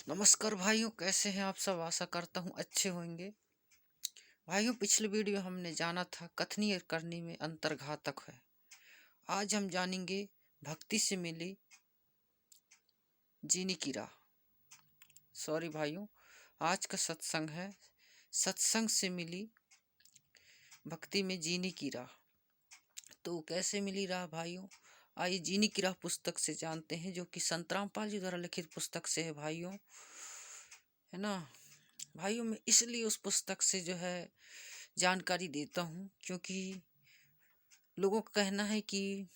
नमस्कार भाइयों, कैसे हैं आप सब। आशा करता हूँ अच्छे होंगे। भाइयों, पिछले वीडियो हमने जाना था कथनी और करनी में अंतर घातक है। आज हम जानेंगे भक्ति से मिली जीने की राह। सॉरी भाइयों, आज का सत्संग है सत्संग से मिली भक्ति में जीने की राह। तो कैसे मिली राह भाइयों, आइए जीने की राह पुस्तक से जानते हैं, जो कि संत रामपाल जी द्वारा लिखित पुस्तक से है भाइयों, है ना। भाइयों, मैं इसलिए उस पुस्तक से जो है जानकारी देता हूँ क्योंकि लोगों का कहना है कि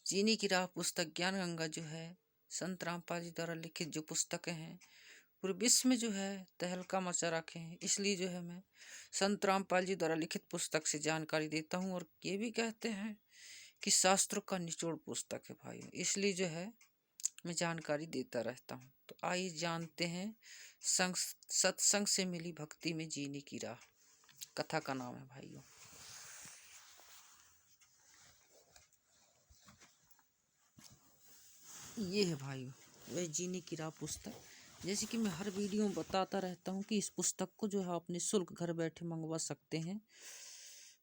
जीने की राह पुस्तक ज्ञान गंगा जो है संत रामपाल जी द्वारा लिखित जो पुस्तकें हैं पूरे विश्व में जो है तहलका मचा रखे हैं। इसलिए जो है मैं संत रामपाल जी द्वारा लिखित पुस्तक से जानकारी देता हूँ, और ये भी कहते हैं कि शास्त्रों का निचोड़ पुस्तक है भाइयों, इसलिए जो है मैं जानकारी देता रहता हूँ। तो आइए जानते हैं सत्संग से मिली भक्ति में जीने की राह। कथा का नाम है भाइयों। ये है भाइयों वह जीने की राह पुस्तक। जैसे कि मैं हर वीडियो में बताता रहता हूँ कि इस पुस्तक को जो है आप निःशुल्क घर बैठे मंगवा सकते हैं।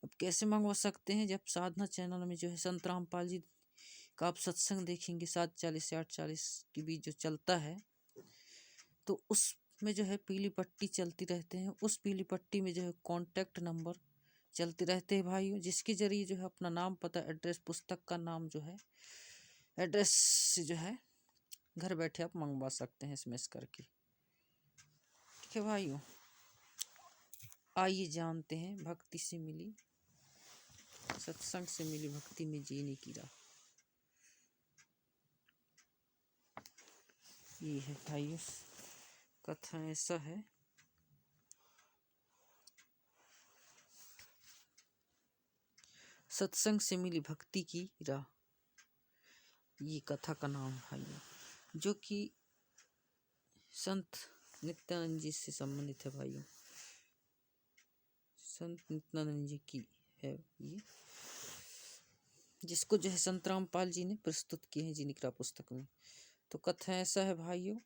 अब कैसे मंगवा सकते हैं, जब साधना चैनल में जो है संत रामपाल जी का आप सत्संग देखेंगे 7:40 से 8:40 के बीच जो चलता है, तो उसमें जो है पीली पट्टी चलती रहते हैं। उस पीली पट्टी में जो है कॉन्टैक्ट नंबर चलते रहते हैं भाइयों, जिसके जरिए जो है अपना नाम, पता, एड्रेस, पुस्तक का नाम जो है एड्रेस से जो है घर बैठे आप मंगवा सकते हैं एसएमएस करके। ठीक है भाइयों, आइए जानते हैं भक्ति से मिली सत्संग से मिली भक्ति में जीने की राह। ये है भाइयों, कथा ऐसा है। सत्संग से मिली भक्ति की राह, ये कथा का नाम है भाइयों, जो कि संत नित्यानंद जी से संबंधित है भाइयों। संत नित्यानंद जी की है ये, जिसको जो है संत रामपाल जी ने प्रस्तुत किए हैं जीने की राह पुस्तक में। तो कथा ऐसा है भाइयों,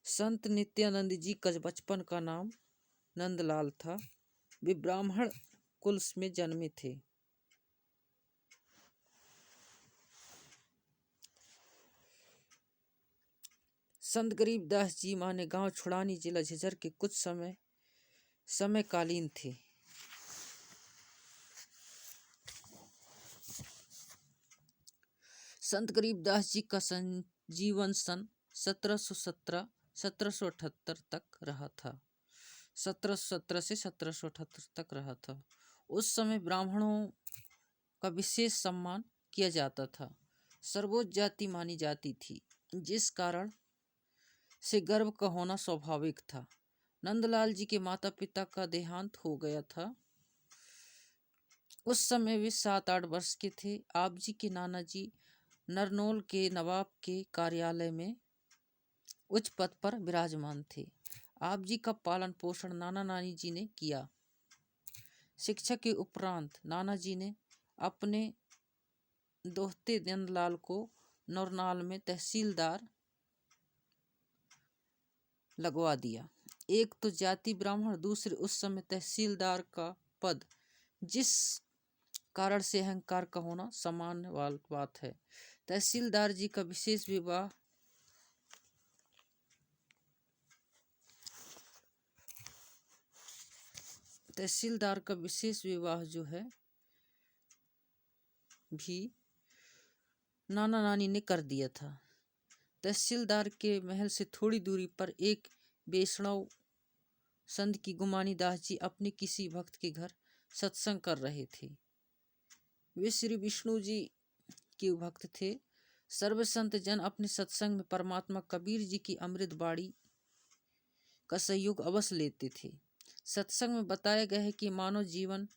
संत नित्यानंद जी का बचपन का नाम नंदलाल था। वे ब्राह्मण कुल में जन्मे थे। संत गरीबदास जी माने गांव छुड़ानी, जिला झज्जर के कुछ समयकालीन थे। संत गरीबदास जी का जीवन सन 1778 तक रहा था। 1717 से 1778 तक रहा था। उस समय ब्राह्मणों का विशेष सम्मान किया जाता था, सर्वोच्च जाति मानी जाती थी, जिस कारण से गर्व का होना स्वाभाविक था। नंदलाल जी के माता पिता का देहांत हो गया था। उस समय वे 7-8 वर्ष के थे। आप जी के नाना जी नरनौल के नवाब के कार्यालय में उच्च पद पर विराजमान थे। आप जी का पालन पोषण नाना नानी जी ने किया। शिक्षा के उपरांत नाना जी ने अपने दोहते नंदलाल को नौरनाल में तहसीलदार लगवा दिया। एक तो जाति ब्राह्मण, दूसरे उस समय तहसीलदार का पद, जिस कारण से अहंकार का होना सामान्य बात है। तहसीलदार जी का विशेष विवाह जो है भी नाना नानी ने कर दिया था। तहसीलदार के महल से थोड़ी दूरी पर एक वैष्णव संत की गुमानी दास जी अपने किसी भक्त के घर सत्संग कर रहे थे। वे श्री विष्णु जी के भक्त थे। सर्व संत जन अपने सत्संग में परमात्मा कबीर जी की अमृत बाणी का सहयोग अवश्य लेते थे। सत्संग में बताया गया है कि मानव जीवन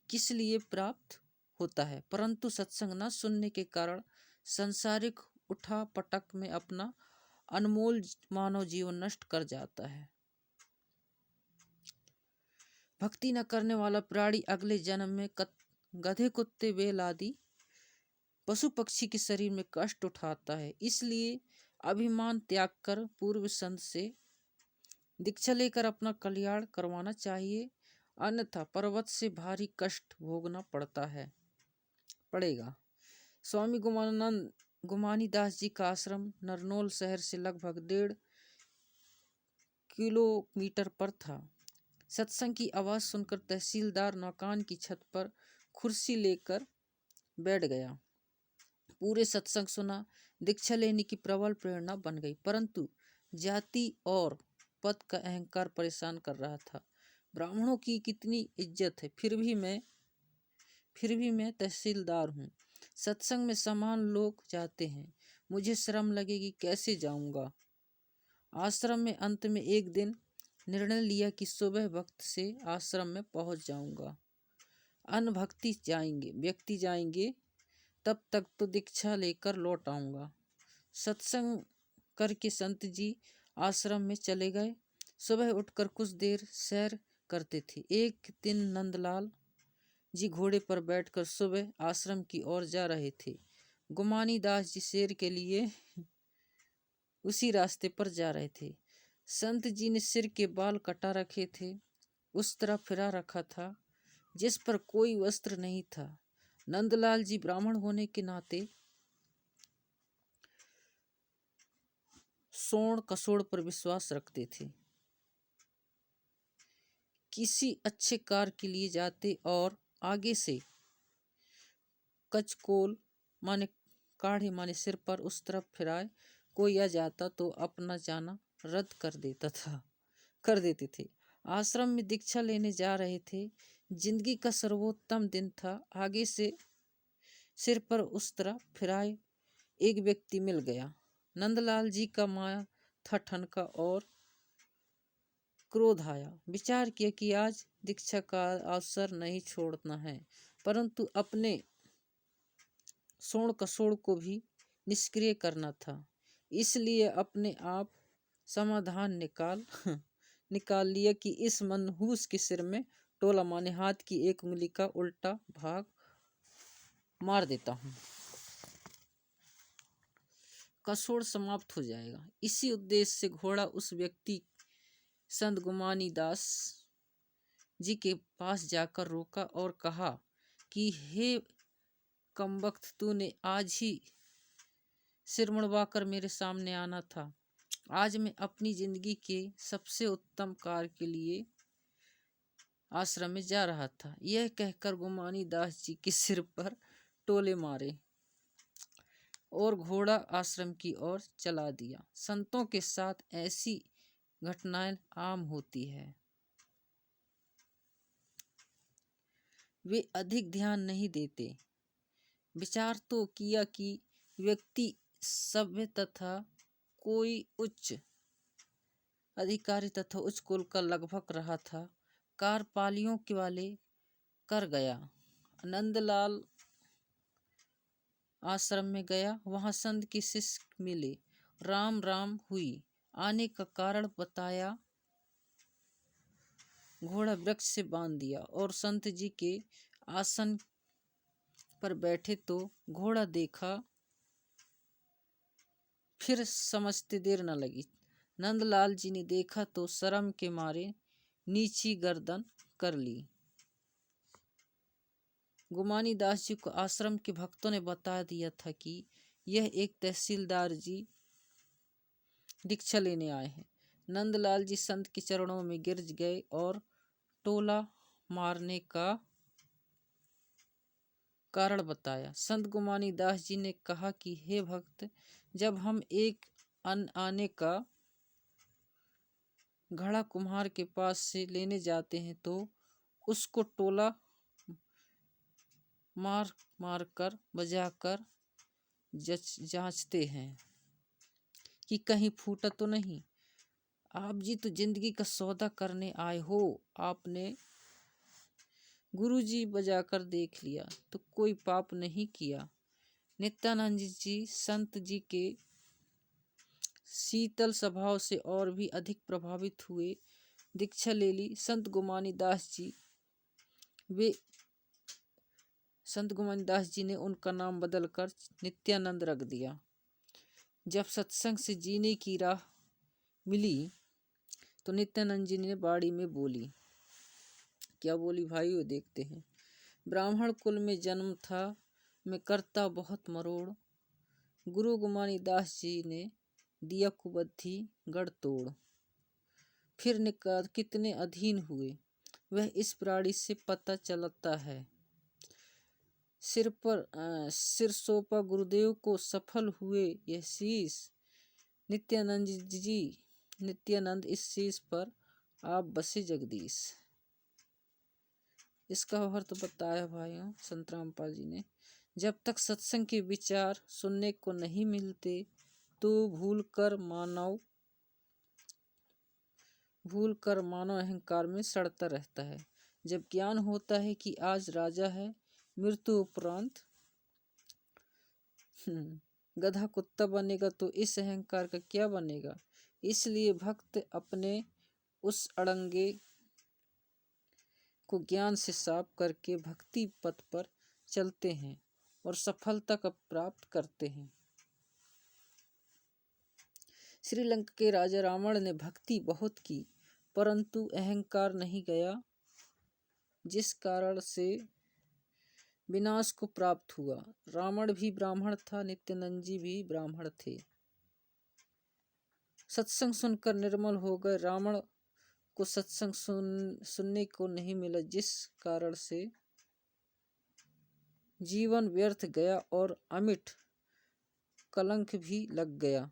किस लिए प्राप्त होता है, परंतु सत्संग न सुनने के कारण सांसारिक उठा पटक में अपना अनमोल मानव जीवन नष्ट कर जाता है। भक्ति न करने वाला प्राणी अगले जन्म में गधे, कुत्ते, बैल आदि पशु पक्षी के शरीर में कष्ट उठाता है। इसलिए अभिमान त्याग कर पूर्व संत से दीक्षा लेकर अपना कल्याण करवाना चाहिए, अन्यथा पर्वत से भारी कष्ट भोगना पड़ेगा। स्वामी गुमानी दास जी का आश्रम नरनौल शहर से लगभग 1.5 किलोमीटर पर था। सत्संग की आवाज़ सुनकर तहसीलदार मकान की छत पर कुर्सी लेकर बैठ गया। पूरे सत्संग सुना। दीक्षा लेने की प्रबल प्रेरणा बन गई, परंतु जाति और पद का अहंकार परेशान कर रहा था। ब्राह्मणों की कितनी इज्जत है, फिर भी मैं तहसीलदार हूँ। सत्संग में समान लोग जाते हैं, मुझे शर्म लगेगी, कैसे जाऊंगा। आश्रम में अंत में एक दिन निर्णय लिया कि सुबह वक्त से आश्रम में पहुंच जाऊंगा। अन्य व्यक्ति जाएंगे, तब तक तो दीक्षा लेकर लौट आऊंगा। सत्संग करके संत जी आश्रम में चले गए। सुबह उठकर कुछ देर सैर करते थे। एक दिन नंदलाल जी घोड़े पर बैठकर सुबह आश्रम की ओर जा रहे थे। गुमानी दास जी सैर के लिए उसी रास्ते पर जा रहे थे। संत जी ने सिर के बाल कटा रखे थे, उस तरह फिरा रखा था जिस पर कोई वस्त्र नहीं था। नंदलाल जी ब्राह्मण होने के नाते सोण कसोड़ पर विश्वास रखते थे। किसी अच्छे कार्य के लिए जाते और आगे से कचकोल माने काढ़े माने सिर पर उस तरफ फिराए कोई आ जाता तो अपना जाना रद्द कर देते थे। आश्रम में दीक्षा लेने जा रहे थे। जिंदगी का सर्वोत्तम दिन था। आगे से सिर पर उस तरह फिराए एक व्यक्ति मिल गया। नंदलाल जी का माया था ठनका और क्रोध आया। विचार किया कि आज दीक्षा का अवसर नहीं छोड़ना है, परंतु अपने सोण कसोड़ को भी निष्क्रिय करना था। इसलिए अपने आप समाधान निकाल लिया कि इस मनहूस के सिर में टोला माने हाथ की एक उंगली का उल्टा भाग मार देता हूँ, कसोड़ समाप्त हो जाएगा। इसी उद्देश्य से घोड़ा उस व्यक्ति संत गुमानी दास जी के पास जाकर रोका और कहा कि हे कमबख्त, तूने आज ही सिर मुड़वाकर मेरे सामने आना था। आज मैं अपनी जिंदगी के सबसे उत्तम कार्य के लिए आश्रम में जा रहा था। यह कहकर गुमानी दास जी के सिर पर टोले मारे और घोड़ा आश्रम की ओर चला दिया। संतों के साथ ऐसी घटनाएं आम होती है। वे अधिक ध्यान नहीं देते। विचार तो किया कि व्यक्ति सभ्य तथा कोई उच्च अधिकारी तथा उच्च कुल का लगभग रहा था। कारपालियों के वाले कर गया। नंदलाल आश्रम में गया, वहां संत के शिष्य मिले, राम राम हुई। आने का कारण बताया, घोड़ा वृक्ष से बांध दिया और संत जी के आसन पर बैठे तो घोड़ा देखा, फिर समझते देर न लगी। नंदलाल जी ने देखा तो शर्म के मारे नीची गर्दन कर ली। गुमानी दास जी को आश्रम के भक्तों ने बता दिया था कि यह एक तहसीलदार जी दीक्षा लेने आए हैं। नंदलाल जी संत के चरणों में गिर गए और टोला मारने का कारण बताया। संत गुमानी दास जी ने कहा कि हे भक्त, जब हम एक आने का घड़ा कुम्हार के पास से लेने जाते हैं तो उसको टोला मार कर बजाकर जांचते हैं कि कहीं फूटा तो नहीं। आप जी तो जिंदगी का सौदा करने आए हो, आपने गुरुजी बजाकर देख लिया तो कोई पाप नहीं किया। नित्यानंद जी संत जी के शीतल स्वभाव से और भी अधिक प्रभावित हुए, दीक्षा ले ली। संत गुमानी दास जी ने उनका नाम बदलकर नित्यानंद रख दिया। जब सत्संग से जीने की राह मिली तो नित्यानंद जी ने बाड़ी में बोली। क्या बोली भाइयों, देखते हैं। ब्राह्मण कुल में जन्म था, मैं करता बहुत मरोड़। गुरु गुमानी दास जी ने दिया कुबुद्धि गढ़ तोड़। फिर निकाल कितने अधीन हुए, वह इस प्राणी से पता चलता है। सिर सौंपा गुरुदेव को, सफल हुए यह शीश। नित्यानंद इस शीश पर आप बसे जगदीश। इसका अर्थ बताया भाइयों संत रामपाल जी ने। जब तक सत्संग के विचार सुनने को नहीं मिलते तो भूल कर मानव अहंकार में सड़ता रहता है। जब ज्ञान होता है कि आज राजा है, मृत्यु उपरांत गधा कुत्ता बनेगा, तो इस अहंकार का क्या बनेगा। इसलिए भक्त अपने उस अड़ंगे को ज्ञान से साफ करके भक्ति पथ पर चलते हैं और सफलता का प्राप्त करते हैं। श्रीलंका के राजा रावण ने भक्ति बहुत की, परंतु अहंकार नहीं गया, जिस कारण से विनाश को प्राप्त हुआ। रावण भी ब्राह्मण था, नित्यानंद जी भी ब्राह्मण थे। सत्संग सुनकर निर्मल हो गए। रावण को सत्संग सुनने को नहीं मिला, जिस कारण से जीवन व्यर्थ गया और अमिट कलंक भी लग गया।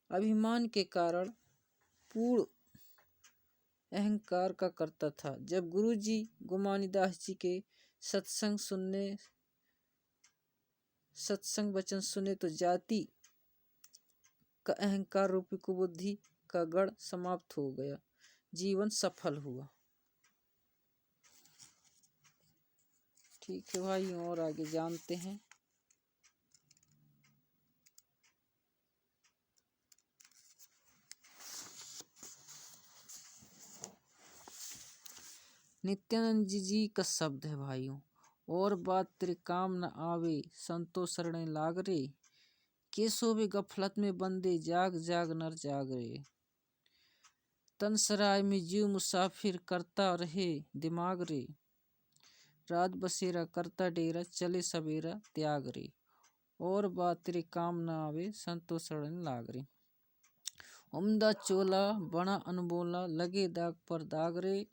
अभिमान के कारण पूर्ण अहंकार का करता था। जब गुरुजी गुमानीदास जी के सत्संग वचन सुने तो जाति का अहंकार रूपी कुबुद्धि का गढ़ समाप्त हो गया, जीवन सफल हुआ। ठीक है भाई, और आगे जानते हैं। नित्यानंद जी का शब्द है भाइयों। और बात तेरे काम न आवे, संतो शरणे लाग रे। के सोवे गफलत में बंदे, जाग जाग नर जाग रे। तन सराय में जीव मुसाफिर, करता रहे दिमाग रे। रात बसेरा करता डेरा, चले सवेरा त्याग रे। और बात तेरे काम न आवे, संतो शरण लाग रे। उम्दा चोला बड़ा अनबोला, लगे दाग पर दाग रे।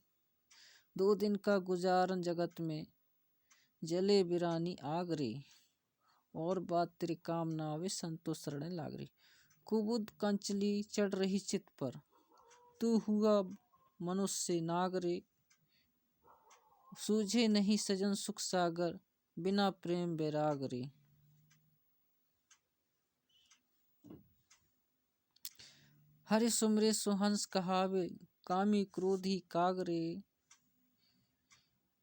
2 दिन का गुजारन जगत में, जले बिरानी आग रे। और बात तेरे काम न आवे, संतो शरण लाग रे। कुबुद कंचली चढ़ रही चित पर, तू हुआ मनुष्य नाग रे। सूझे नहीं सजन सुख सागर, बिना प्रेम बैराग रे। हरि सुमरे सुहंस कहावे, कामी क्रोधी काग रे।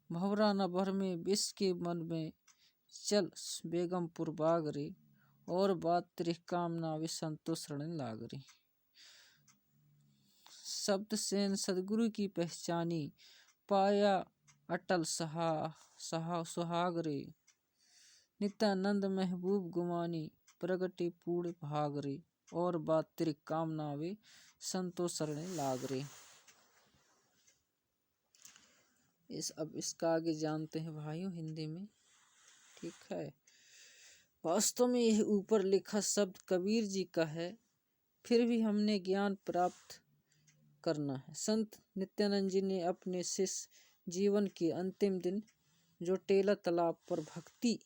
भवरा न भर में विष के मन में, चल बेगमपुर बाग रे। और बात तेरे काम न आवे, संतो शरण लाग रे। शब्द सेन सदगुरु की पहचानी, पाया अटल सुहाग रे। नित्यानंद महबूब गुमानी, प्रगटे पूर्ण भाग रे। और बात तेरे काम न आवे, संतो शरण लाग रे। अब इसका आगे जानते हैं भाइयों हिंदी में। ठीक है। वास्तव में यह ऊपर लिखा शब्द कबीर जी का है, फिर भी हमने ज्ञान प्राप्त करना है। संत नित्यानंद जी ने अपने शिष्य जीवन के अंतिम दिन जोटेला तालाब पर भक्ति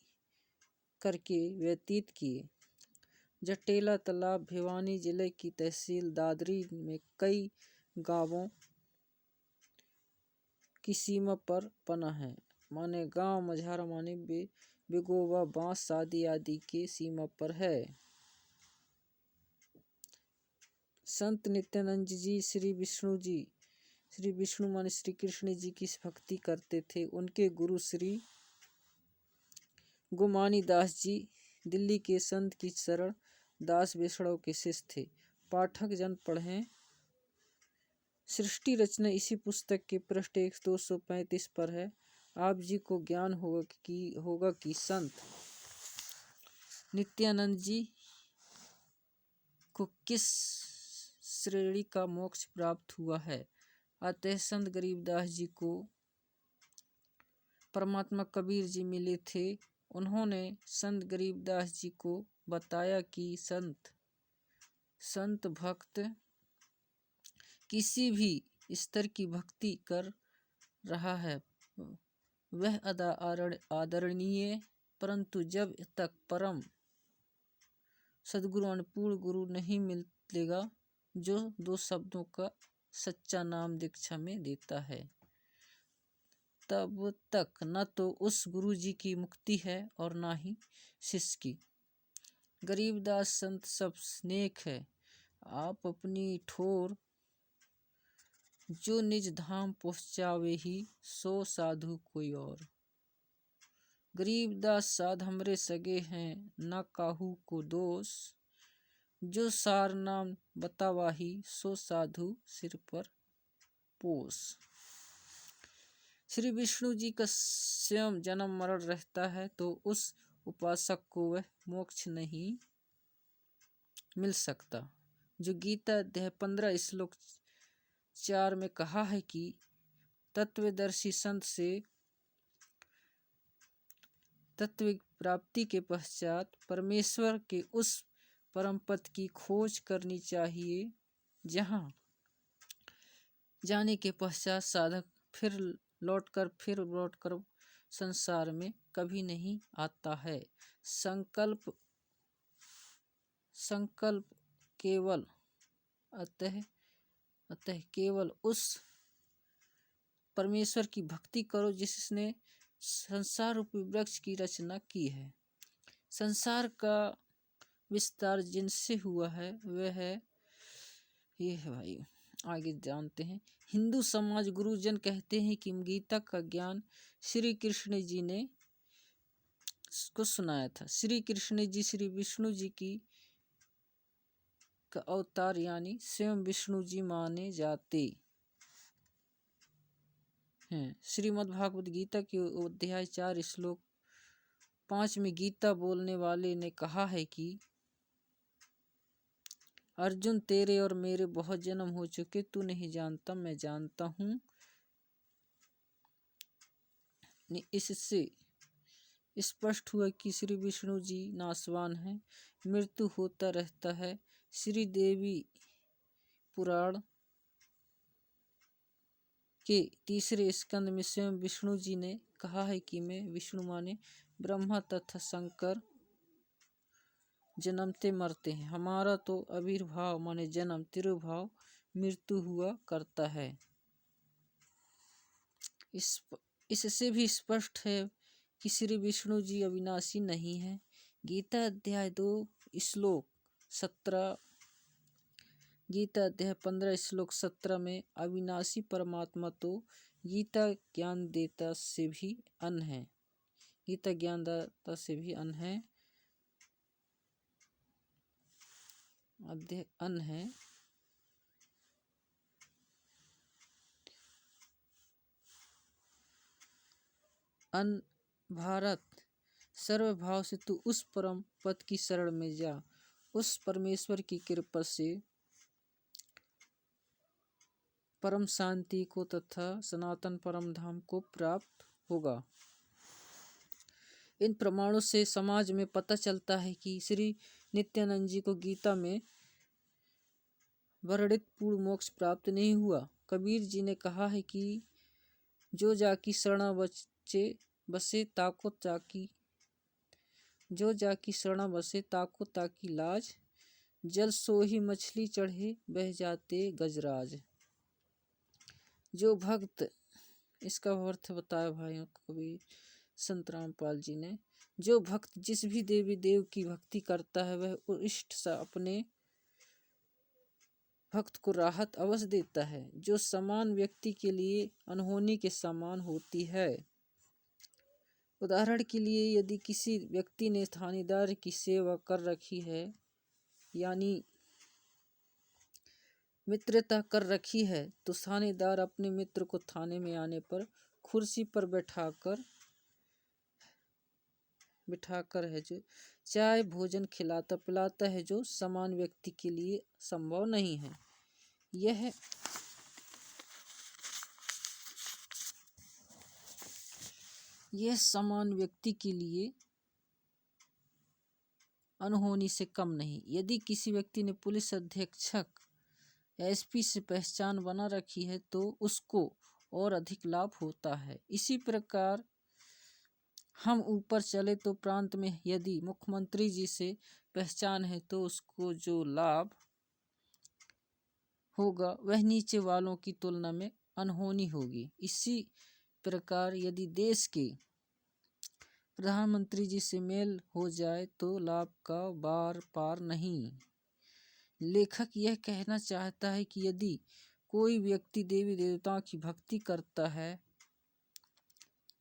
करके व्यतीत किए। जटेला तालाब भिवानी जिले की तहसील दादरी में कई गांवों की सीमा पर बना है। माने गांव मझारा माने बिगोवा बांस शादी आदि की सीमा पर है। संत नित्यानंद जी श्री विष्णु माने श्री कृष्ण जी की भक्ति करते थे। उनके गुरु श्री गुमानी दास जी दिल्ली के संत की शरण दास वैष्णव के शिष्य थे। पाठक जन पढ़ें। सृष्टि रचना इसी पुस्तक के पृष्ठ 235 पर है। आप जी को ज्ञान होगा कि संत नित्यानंद जी को किस श्रेणी का मोक्ष प्राप्त हुआ है। अतः संत गरीबदास जी को परमात्मा कबीर जी मिले थे। उन्होंने संत गरीबदास जी को बताया कि संत भक्त किसी भी स्तर की भक्ति कर रहा है वह आदरणीय, परंतु जब तक परम सद्गुरु अन्नपूर्ण गुरु नहीं मिलेगा जो 2 शब्दों का सच्चा नाम दीक्षा में देता है, तब तक न तो उस गुरु जी की मुक्ति है और ना ही शिष्य की। गरीबदास संत सब नेक है, आप अपनी ठोर जो निज धाम पहुँचावे ही, सो साधु कोई और। गरीबदास साध हमरे सगे हैं, न काहू को दोष, जो सार नाम बतावाही, सो साधु सिर पर पोष। श्री विष्णु जी का स्वयं जन्म मरण रहता है तो उस उपासक को वह मोक्ष नहीं मिल सकता। जो गीता अध्याय 15 श्लोक 4 में कहा है कि तत्वदर्शी संत से तत्व प्राप्ति के पश्चात परमेश्वर के उस परम पद की खोज करनी चाहिए जहाँ जाने के पश्चात साधक फिर लौटकर संसार में कभी नहीं आता है। संकल्प केवल अतः केवल उस परमेश्वर की भक्ति करो जिसने संसार रूपी वृक्ष की रचना की है। संसार का विस्तार जिनसे हुआ है वह है ये है भाई। आगे जानते हैं। हिंदू समाज गुरुजन कहते हैं कि गीता का ज्ञान श्री कृष्ण जी ने को सुनाया था। श्री कृष्ण जी श्री विष्णु जी की का अवतार यानी स्वयं विष्णु जी माने जाते हैं। श्रीमद्भागवत गीता के अध्याय 4 श्लोक 5 में गीता बोलने वाले ने कहा है कि अर्जुन तेरे और मेरे बहुत जन्म हो चुके, तू नहीं जानता मैं जानता हूँ। इससे स्पष्ट हुआ कि श्री विष्णु जी नासवान हैं, मृत्यु होता रहता है। श्री देवी पुराण के 3 स्कंद में स्वयं विष्णु जी ने कहा है कि मैं विष्णु माने ब्रह्मा तथा शंकर जन्मते मरते हैं, हमारा तो आविर्भाव माने जन्म तिरुभाव मृत्यु हुआ करता है। इससे भी स्पष्ट है कि श्री विष्णु जी अविनाशी नहीं है। गीता अध्याय 2 श्लोक 17 गीता अध्याय 15 श्लोक 17 में अविनाशी परमात्मा तो गीता ज्ञानदाता से भी अन है। गीता ज्ञानदाता से भी अन है अन है। अन भारत सर्वभाव से तू उस परम पद की शरण में जा। उस परमेश्वर की कृपा से परम शांति को तथा सनातन परम धाम को प्राप्त होगा। इन प्रमाणों से समाज में पता चलता है कि श्री नित्यानंद जी को गीता में वर्णित पूर्ण मोक्ष प्राप्त नहीं हुआ। कबीर जी ने कहा है कि जो जाकी शरणा बसे ताको ताकी जो जाकी शरणा बसे ताको ताकी लाज, जल सोही मछली चढ़े बह जाते गजराज। जो भक्त, इसका अर्थ बताया भाइयों कबीर संत रामपाल जी ने, जो भक्त जिस भी देवी देव की भक्ति करता है वह इष्ट सा अपने भक्त को राहत अवश्य देता है, जो समान व्यक्ति के लिए अनहोनी के समान होती है। उदाहरण के लिए यदि किसी व्यक्ति ने थानेदार की सेवा कर रखी है यानी मित्रता कर रखी है तो थानेदार अपने मित्र को थाने में आने पर कुर्सी पर बैठाकर बिठाकर है जो चाय भोजन खिलाता पिलाता है जो समान व्यक्ति के लिए संभव नहीं है। यह समान व्यक्ति के लिए अनहोनी से कम नहीं। यदि किसी व्यक्ति ने पुलिस अधीक्षक एसपी से पहचान बना रखी है तो उसको और अधिक लाभ होता है। इसी प्रकार हम ऊपर चले तो प्रांत में यदि मुख्यमंत्री जी से पहचान है तो उसको जो लाभ होगा वह नीचे वालों की तुलना में अनहोनी होगी। इसी प्रकार यदि देश के प्रधानमंत्री जी से मेल हो जाए तो लाभ का बार पार नहीं। लेखक यह कहना चाहता है कि यदि कोई व्यक्ति देवी देवताओं की भक्ति करता है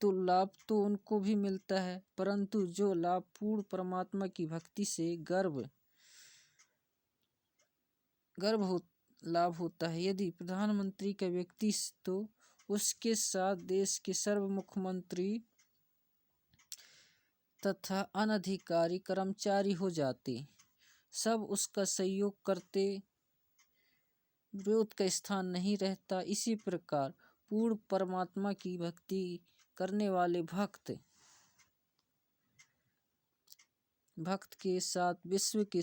तो लाभ तो उनको भी मिलता है, परंतु जो लाभ पूर्ण परमात्मा की भक्ति से लाभ होता है। यदि प्रधानमंत्री का व्यक्ति तो उसके साथ देश के सर्व मुख्यमंत्री तथा अनधिकारी कर्मचारी हो जाते, सब उसका सहयोग करते, विरोध का स्थान नहीं रहता। इसी प्रकार पूर्ण परमात्मा की भक्ति करने वाले भक्त के साथ विश्व के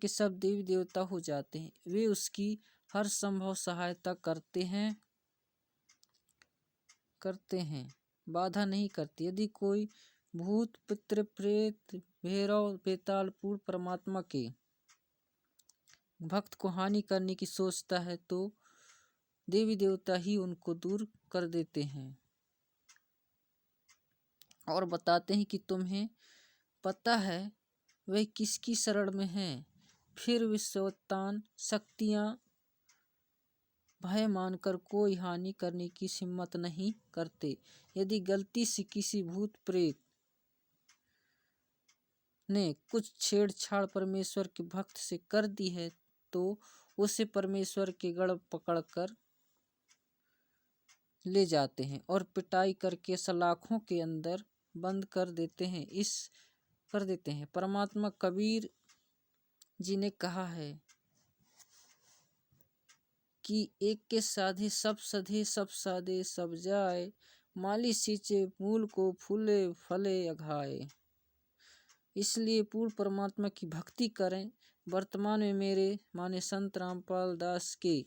सब देवी देवता हो जाते हैं। वे उसकी हर संभव सहायता करते हैं, बाधा नहीं करते। यदि कोई भूत पितृ प्रेत भैरव बेताल पूर्ण परमात्मा के भक्त को हानि करने की सोचता है तो देवी देवता ही उनको दूर कर देते हैं और बताते हैं कि तुम्हें पता है वह किसकी शरण में है। फिर विश्वोत्तान शक्तियां भय मानकर कोई हानि करने की हिम्मत नहीं करते। यदि गलती से किसी भूत प्रेत ने कुछ छेड़छाड़ परमेश्वर के भक्त से कर दी है तो उसे परमेश्वर के गढ़ पकड़कर ले जाते हैं और पिटाई करके सलाखों के अंदर बंद कर देते हैं। परमात्मा कबीर जी ने कहा है कि एक के साधे सब सधे, सब साधे सब जाए, माली सींचे मूल को फूले फले अघाए। इसलिए पूर्ण परमात्मा की भक्ति करें। वर्तमान में मेरे माने संत रामपाल दास के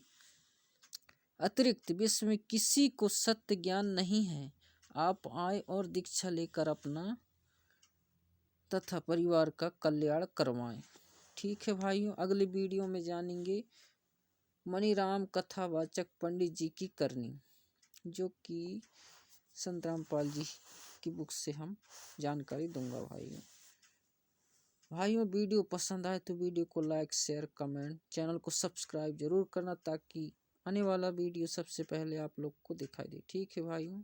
अतिरिक्त विश्व में किसी को सत्य ज्ञान नहीं है। आप आए और दीक्षा लेकर अपना तथा परिवार का कल्याण करवाएं। ठीक है भाइयों, अगले वीडियो में जानेंगे मणिराम कथावाचक पंडित जी की करनी, जो कि संत रामपाल जी की बुक से हम जानकारी दूंगा। भाइयों वीडियो पसंद आए तो वीडियो को लाइक शेयर कमेंट, चैनल को सब्सक्राइब जरूर करना ताकि आने वाला वीडियो सबसे पहले आप लोग को दिखाई दे। ठीक है भाइयों।